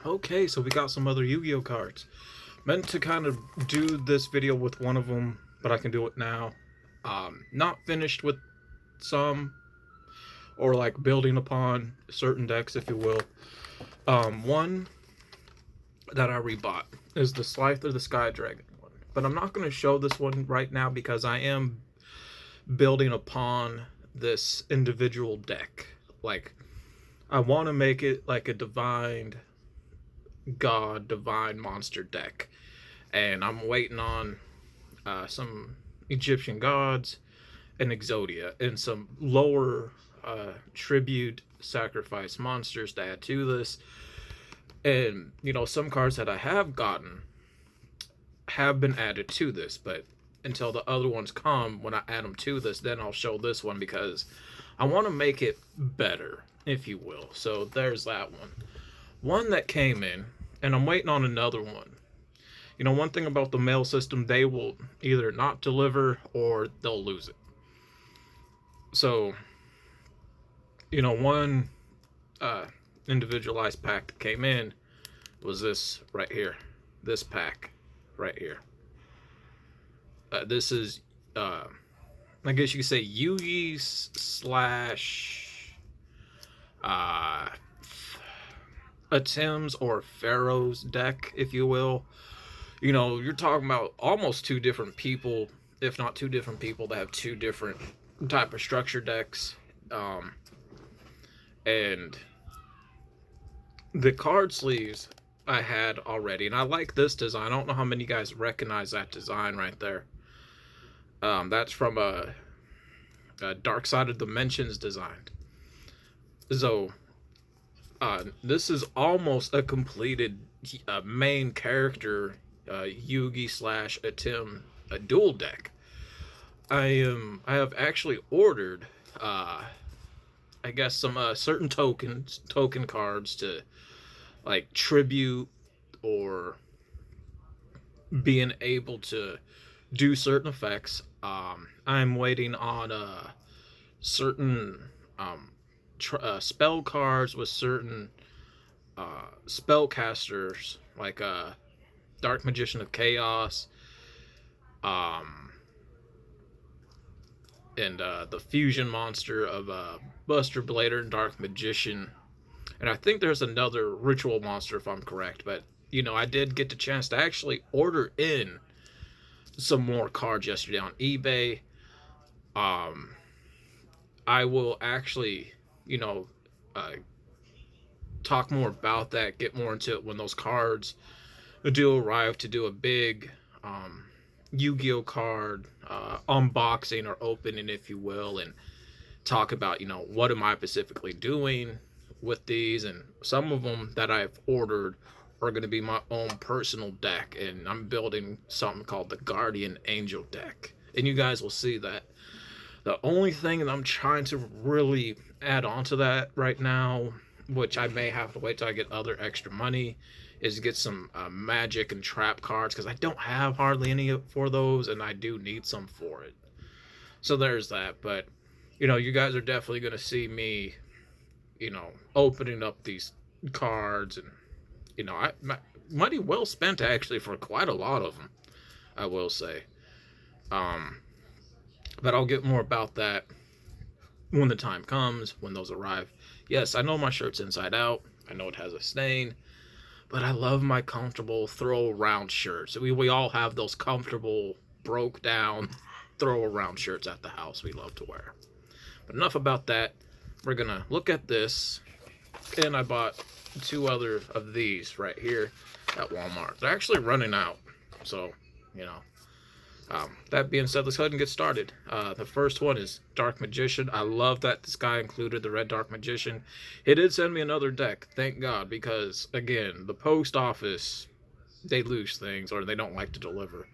Okay, so we got some other Yu-Gi-Oh cards. Meant to kind of do this video with one of them, but I can do it now. Not finished with some, or like building upon certain decks, if you will. One that I rebought is the Scythe of the Sky Dragon one. But I'm not going to show this one right now because I am building upon this individual deck. Like, I want to make it like a divine monster deck. And I'm waiting on some Egyptian gods and Exodia and some lower tribute sacrifice monsters to add to this. And, some cards that I have gotten have been added to this, but until the other ones come, when I add them to this, then I'll show this one because I want to make it better, if you will. So there's that one. One that came in, and I'm waiting on another one. One thing about the mail system, they will either not deliver or they'll lose it. So, one individualized pack that came in was this right here. This pack right here. This is, I guess you could say, Yugi's slash a Tim's or Pharaoh's deck, if you will. You're talking about almost two different people, if not two different people, that have two different type of structure decks. And the card sleeves I had already, and I like this design. I don't know how many guys recognize that design right there. That's from a Dark Side of Dimensions design. So this is almost a completed main character Yugi slash Atim a dual deck. I have actually ordered I guess some certain token cards to like tribute or being able to do certain effects. I'm waiting on certain spell cards with certain spellcasters, like Dark Magician of Chaos, and the fusion monster of Buster Blader and Dark Magician. And I think there's another ritual monster, if I'm correct. But, I did get the chance to actually order in some more cards yesterday on eBay. I will actually, talk more about that, get more into it when those cards do arrive, to do a big Yu-Gi-Oh card unboxing or opening, if you will, and talk about, what am I specifically doing with these. And some of them that I've ordered are going to be my own personal deck, and I'm building something called the Guardian Angel deck, and you guys will see that. The only thing that I'm trying to really add on to that right now, which I may have to wait till I get other extra money, is to get some magic and trap cards, because I don't have hardly any for those, and I do need some for it. So there's that. But you guys are definitely going to see me opening up these cards, and money well spent actually for quite a lot of them, I will say. But I'll get more about that when the time comes, when those arrive. Yes, I know my shirt's inside out. I know it has a stain, but I love my comfortable throw around shirts. We all have those comfortable, broke down, throw around shirts at the house we love to wear. But enough about that. We're going to look at this. And I bought two other of these right here at Walmart. They're actually running out. So, that being said, let's go ahead and get started. The first one is Dark Magician. I love that this guy included the red Dark Magician. He did send me another deck, thank God, because, again, the post office, they lose things, or they don't like to deliver.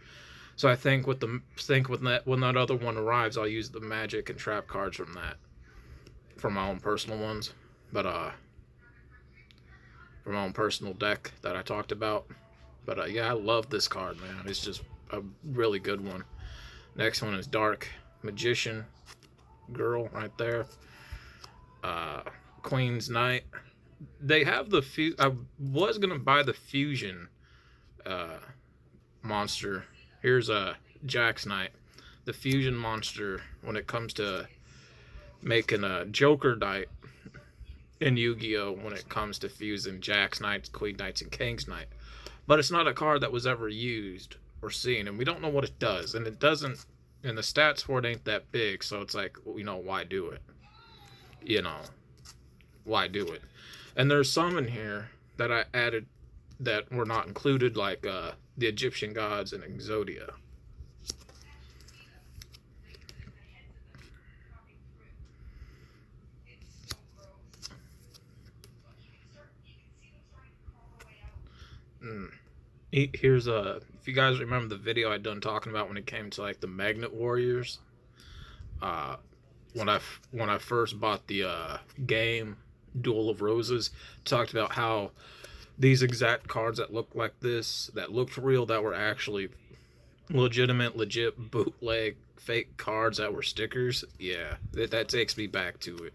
So I think when that other one arrives, I'll use the magic and trap cards from that, for my own personal ones. But for my own personal deck that I talked about. But yeah, I love this card, man. It's just a really good one. Next one is Dark Magician girl right there. Queen's Knight They have the I was gonna buy the fusion uh, monster. Here's a Jack's Knight. The fusion monster when it comes to making a Joker Knight in Yu-Gi-Oh! When it comes to fusing Jack's Knights, Queen Knights, and King's Knight. But it's not a card that was ever used or seen, and we don't know what it does. And it doesn't, and the stats for it ain't that big, so it's like, why do it? You know, why do it? And there's some in here that I added that were not included, like the Egyptian gods and Exodia. Mm. Here's a. If you guys remember the video I done talking about when it came to like the Magnet Warriors, uh, when I first bought the game Duel of Roses, talked about how these exact cards that looked like this, that looked real, that were actually legit bootleg fake cards that were stickers. Yeah, that takes me back to it.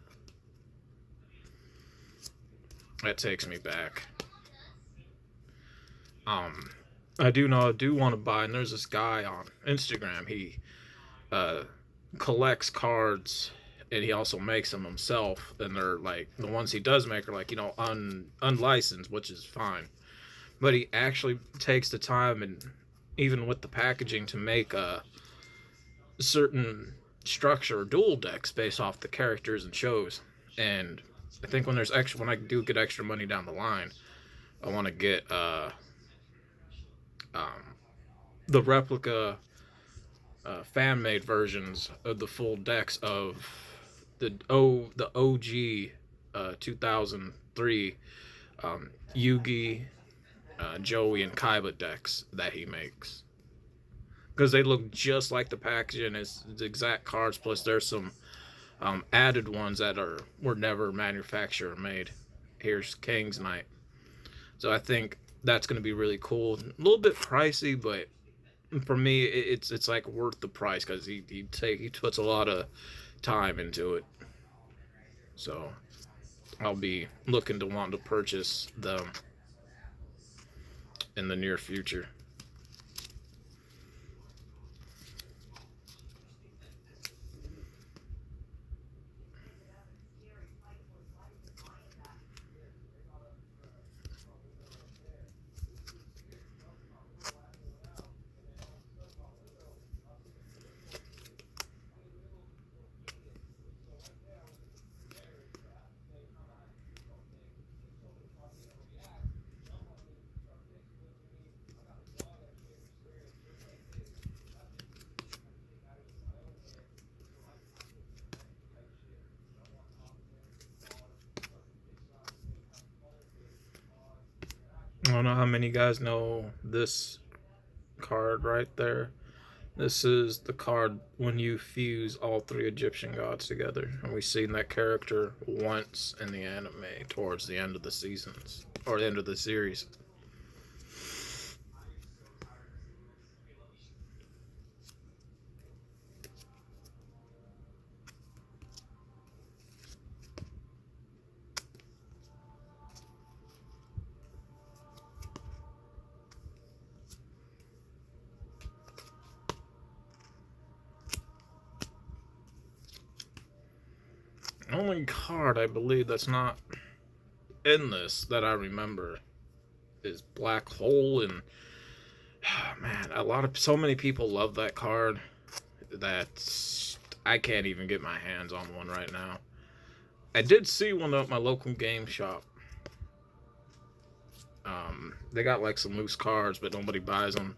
That takes me back. Um, I do want to buy, and there's this guy on Instagram. He uh, collects cards, and he also makes them himself. And they're like the ones he does make are like unlicensed, which is fine. But he actually takes the time and even with the packaging to make a certain structure or dual decks based off the characters and shows. And I think when I do get extra money down the line, I want to get um, the replica fan made versions of the full decks of the OG 2003 Yugi, Joey, and Kaiba decks that he makes, because they look just like the packaging. It's the exact cards. Plus, there's some added ones that were never manufactured or made. Here's King's Knight. So I think that's going to be really cool. A little bit pricey, but for me, it's like worth the price because he puts a lot of time into it. So I'll be looking to want to purchase them in the near future. I don't know how many guys know this card right there. This is the card when you fuse all three Egyptian gods together. And we've seen that character once in the anime towards the end of the seasons, or the end of the series. The only card I believe that's not in this that I remember is Black Hole, and man, so many people love that card that I can't even get my hands on one right now. I did see one at my local game shop. They got like some loose cards, but nobody buys them.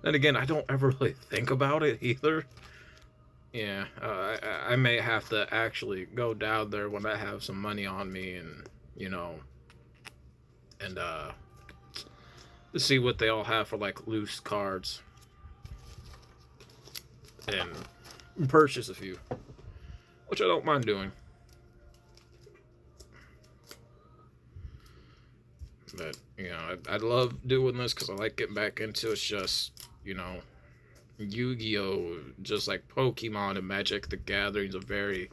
Then again, I don't ever really think about it either. Yeah, I may have to actually go down there when I have some money on me, and you know, and to see what they all have for like loose cards, and purchase a few, which I don't mind doing. But I love doing this because I like getting back into it. It's just Yu-Gi-Oh, just like Pokemon and Magic the Gathering, is a very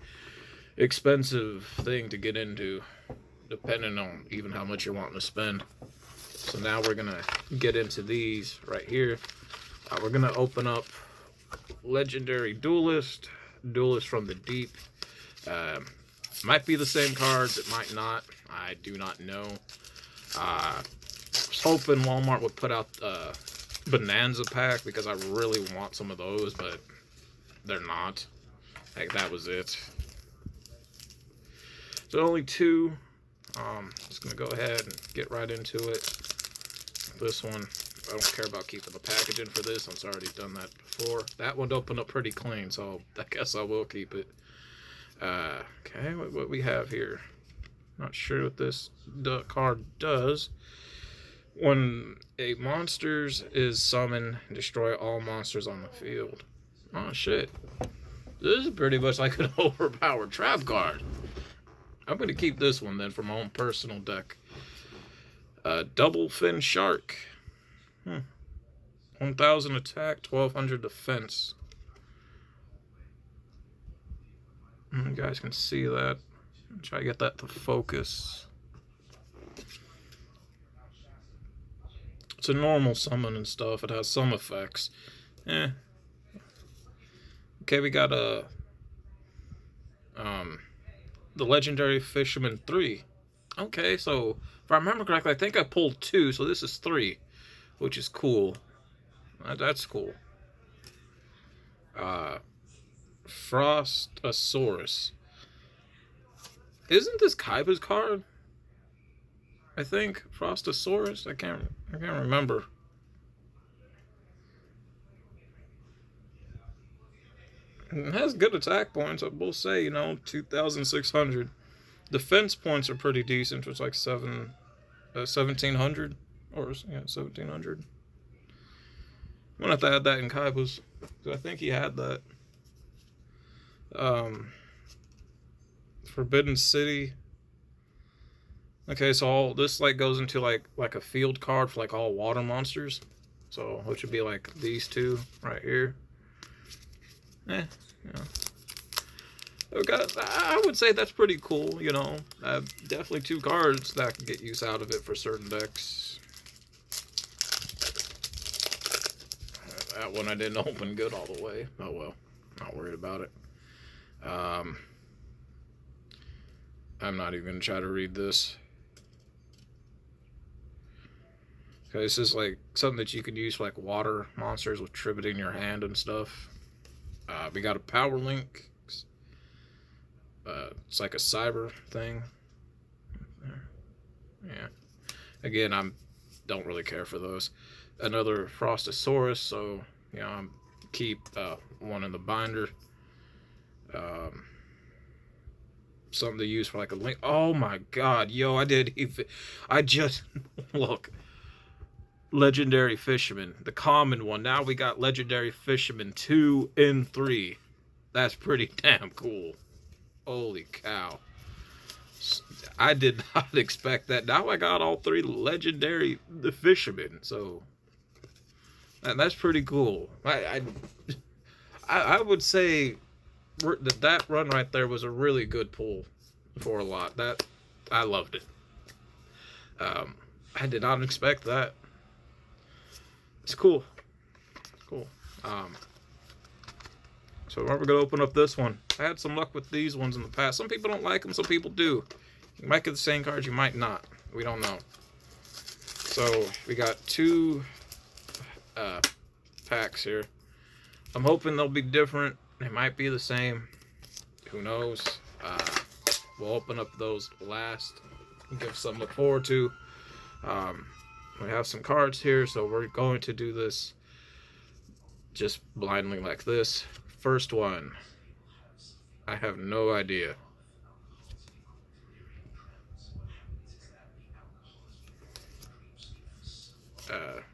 expensive thing to get into. depending on even how much you're wanting to spend. So now we're gonna get into these right here. We're gonna open up Legendary Duelist from the Deep. Might be the same cards, it might not. I do not know. I was hoping Walmart would put out Bonanza pack because I really want some of those, but they're not. Like, that was it. So only two. Just gonna go ahead and get right into it. This one, I don't care about keeping the packaging for this. I've already done that before. That one opened up pretty clean, so I guess I will keep it. Okay, what we have here. Not sure what this card does. When a monster is summoned, destroy all monsters on the field. Oh shit. This is pretty much like an overpowered trap card. I'm going to keep this one then for my own personal deck. Double Fin Shark. 1000 attack, 1200 defense. You guys can see that. Try to get that to focus. It's a normal summon and stuff. It has some effects. Okay, we got the Legendary Fisherman 3. Okay, so if I remember correctly, I think I pulled 2, so this is 3, which is cool. That's cool. Frostosaurus. Isn't this Kaiba's card? I think Frostosaurus. I can't remember. It has good attack points. I will say, 2,600. Defense points are pretty decent. It's like 1,700 or 1,700. I'm gonna have to add that in Kaiba's. I think he had that. Forbidden City. Okay, so all this goes into like a field card for like all water monsters. So which would be like these two right here. I would say that's pretty cool. Definitely two cards that can get use out of it for certain decks. That one I didn't open good all the way. Oh well, not worried about it. I'm not even gonna try to read this. Okay, this is like something that you can use for like water monsters with Tribute in your hand and stuff. We got a Power Link. It's like a cyber thing. Yeah. Again, don't really care for those. Another Frostosaurus, so I'm keep one in the binder. Something to use for like a link. Oh my god, yo, I just look. Legendary Fisherman, the common one. Now we got Legendary Fisherman 2 and 3. That's pretty damn cool. Holy cow. I did not expect that. Now I got all 3 Legendary Fishermen, so that's pretty cool. I would say that run right there was a really good pull for a lot. I loved it. I did not expect that. It's cool. It's cool. So we're gonna open up this one. I had some luck with these ones in the past. Some people don't like them, some people do. You might get the same cards, you might not. We don't know. So we got 2 packs here. I'm hoping they'll be different. They might be the same. Who knows? We'll open up those last. Give something to look forward to. We have some cards here, so we're going to do this just blindly like this. First one. I have no idea.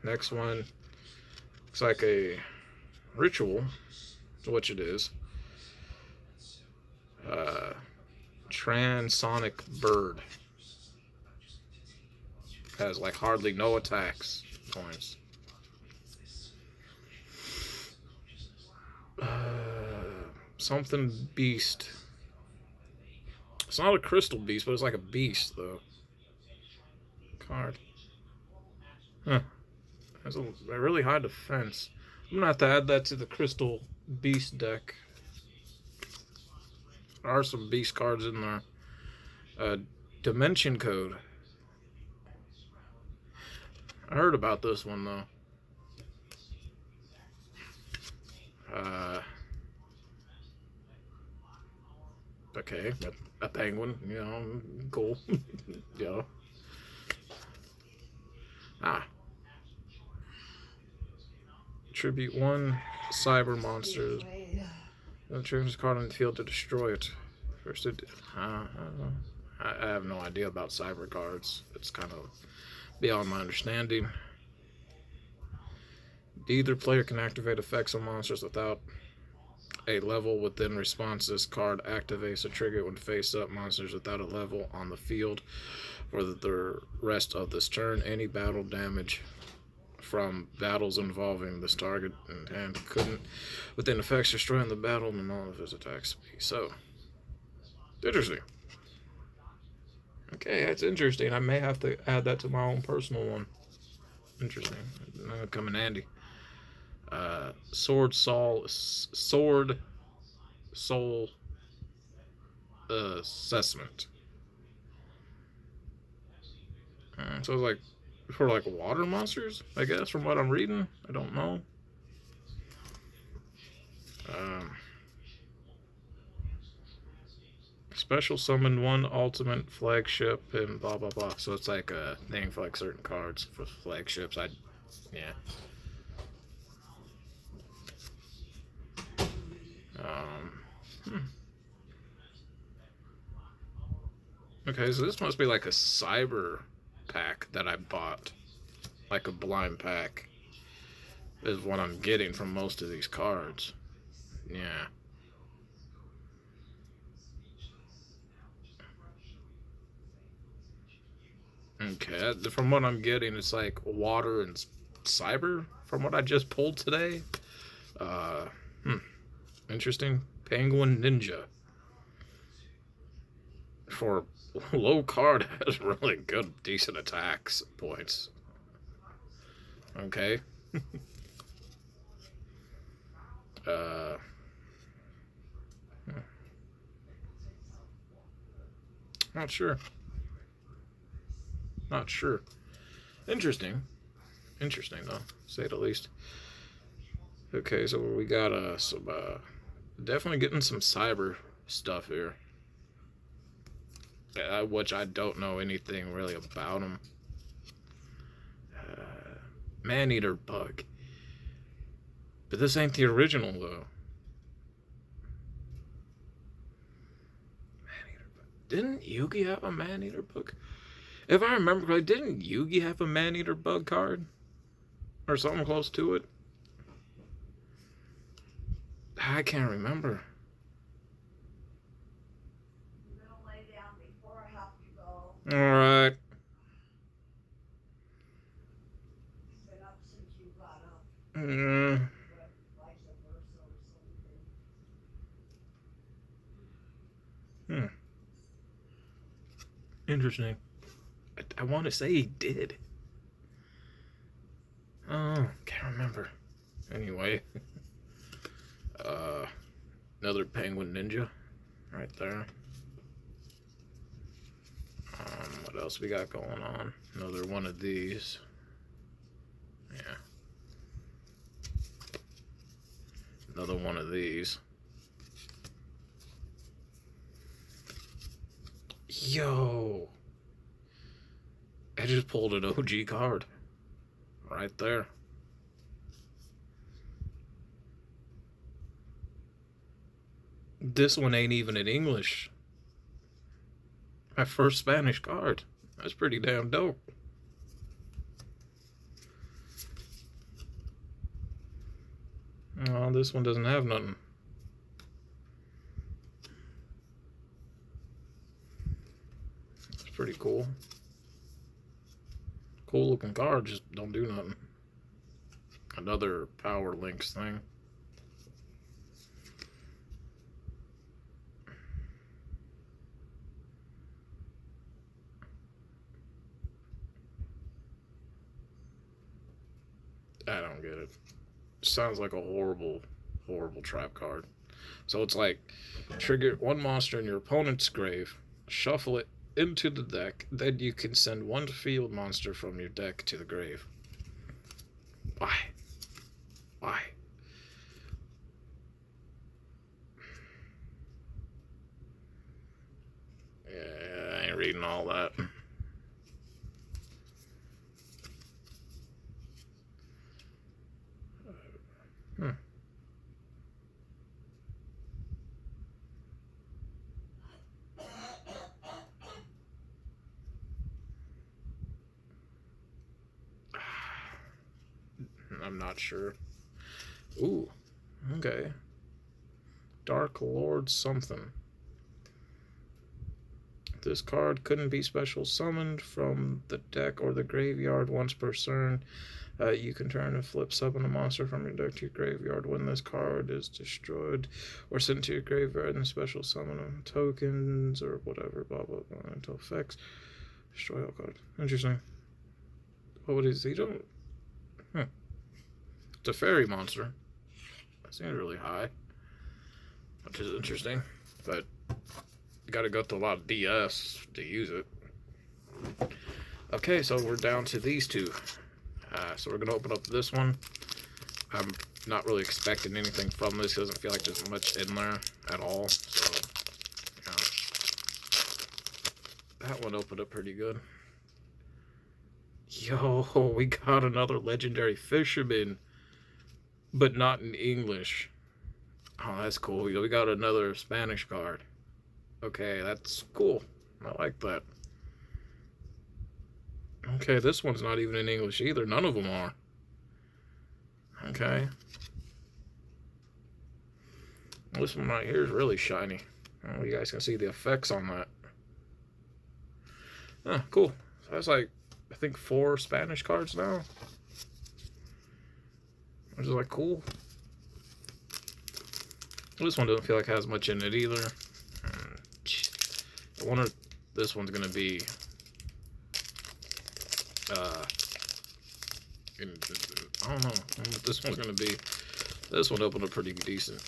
Next one. Looks like a ritual, which it is. Transonic Bird. Has like hardly no attacks points. Something beast. It's not a crystal beast, but it's like a beast though. card. Huh. That's a really high defense. I'm gonna have to add that to the Crystal Beast deck. There are some beast cards in there. Dimension Code. I heard about this one though. Okay, a penguin, you know, cool. Yeah. Ah. Tribute one cyber monsters. Turn this card on the field to destroy it. First, I have no idea about cyber cards. It's kind of beyond my understanding. Either player can activate effects on monsters without a level within response. This card activates a trigger when face up monsters without a level on the field for the rest of this turn. Any battle damage from battles involving this target and couldn't within effects destroying the battle and all of his attacks. So interesting. Okay, that's interesting. I may have to add that to my own personal one. Interesting. That'll come in handy. Sword Soul Assessment. So it's like for like water monsters, I guess, from what I'm reading. I don't know. Special summon one ultimate flagship and blah blah blah. So it's like a thing for like certain cards for flagships. Yeah. Okay, so this must be like a cyber pack that I bought, like a blind pack, is what I'm getting from most of these cards. Yeah. Okay, from what I'm getting, it's like water and cyber. From what I just pulled today. Interesting. Penguin Ninja. For low card, has really good, decent attacks points. Okay. Not sure. Not sure. Interesting. Interesting, though, to say the least. Okay, so we got some definitely getting some cyber stuff here, which I don't know anything really about them. Man-eater bug, but this ain't the original though. Man-eater bug. Didn't Yugi have a man-eater bug? If I remember correctly, didn't Yugi have a man-eater bug card or something close to it? I can't remember. All right. Interesting. I want to say he did. Oh, can't remember. Anyway. Another Penguin Ninja. Right there. What else we got going on? Another one of these. Yeah. Another one of these. Yo! I just pulled an OG card. Right there. This one ain't even in English. My first Spanish card. That's pretty damn dope. Oh, this one doesn't have nothing. It's pretty cool. Cool looking card, just don't do nothing. Another Power Links thing. I don't get it. Sounds like a horrible, horrible trap card. So it's like trigger one monster in your opponent's grave, shuffle it into the deck, then you can send one field monster from your deck to the grave. Why? Why? Yeah, I ain't reading all that. Hmm. I'm not sure. Ooh, okay. Dark Lord something. This card couldn't be special summoned from the deck or the graveyard once per turn. You can turn and flip summon a monster from your deck to your graveyard when this card is destroyed or sent to your graveyard and special summon tokens or whatever, blah blah blah, until effects. Destroy all cards. Interesting. What is he doing? It's a fairy monster. That seems really high, which is interesting, but you gotta go through a lot of DS to use it. Okay, so we're down to these two. So we're gonna open up this one. I'm not really expecting anything from this. It doesn't feel like there's much in there at all. So, you know, that one opened up pretty good. Yo, we got another legendary fisherman, but not in English. Oh, that's cool. We got another Spanish card. Okay, that's cool. I like that. Okay, this one's not even in English either. None of them are. Okay. This one right here is really shiny. Oh, you guys can see the effects on that. Huh, cool. So that's like, I think 4 Spanish cards now. Which is like cool. This one doesn't feel like it has much in it either. I wonder if this one's gonna be I don't know what this one's gonna be. This one opened up pretty decent.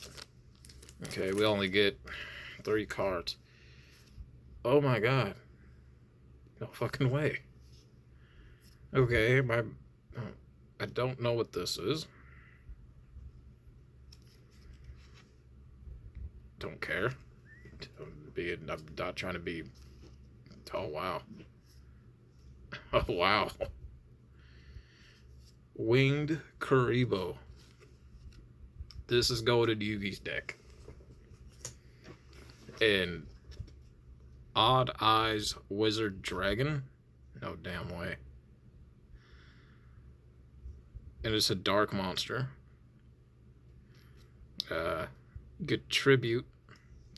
Okay, we only get 3 cards. Oh my god. No fucking way. Okay, I don't know what this is. Don't care. I'm not trying to be. Oh wow. Oh wow. Winged Karibo. This is going in Yugi's deck. And Odd Eyes Wizard Dragon. No damn way. And it's a dark monster. Good tribute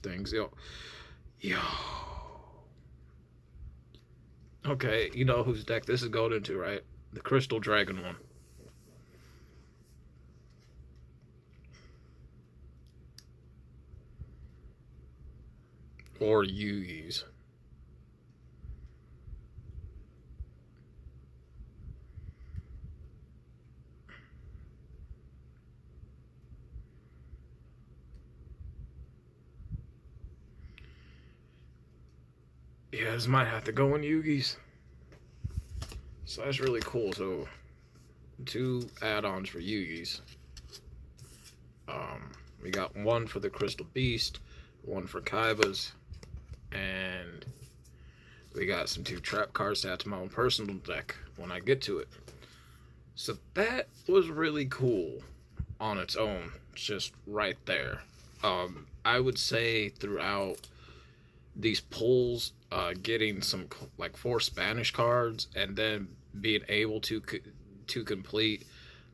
things. Yo. Okay, you know whose deck this is going into, right? The Crystal Dragon one. Or Yugi's. Yeah, this might have to go in Yugi's. So that's really cool. So 2 add-ons for Yugi's. We got 1 for the Crystal Beast, 1 for Kaiba's, and we got some 2 trap cards to add to my own personal deck when I get to it. So that was really cool on its own, just right there. I would say throughout these pulls, getting some like 4 Spanish cards and then being able to complete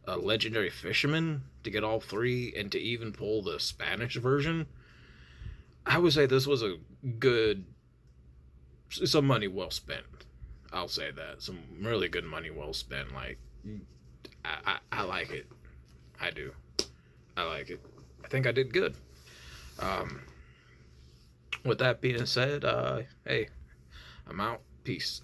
a legendary fisherman to get all 3 and to even pull the Spanish version, I would say this was some money well spent. I'll say that. Some really good money well spent. Like, I like it. I do. I like it. I think I did good. With that being said, hey, I'm out. Peace.